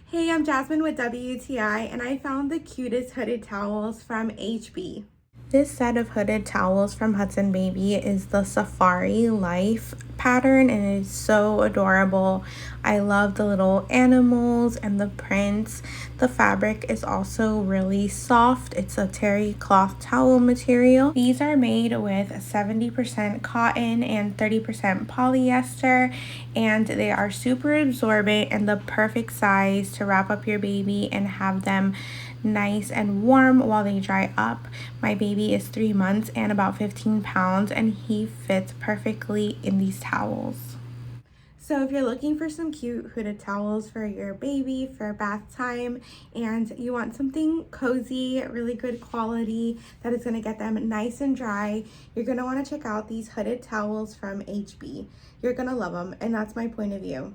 Hey, I'm Jasmine with WTI, and I found the cutest hooded towels from HB. This set of hooded towels from Hudson Baby is the Safari Life pattern, and it is so adorable. I love the little animals and the prints. The fabric is also really soft. It's a terry cloth towel material. These are made with 70% cotton and 30% polyester, and they are super absorbent and the perfect size to wrap up your baby and have them nice and warm while they dry up. My baby is 3 months and about 15 pounds, and he fits perfectly in these towels. So if you're looking for some cute hooded towels for your baby for bath time and you want something cozy, really good quality that is going to get them nice and dry, you're going to want to check out these hooded towels from HB. You're going to love them, and that's my point of view.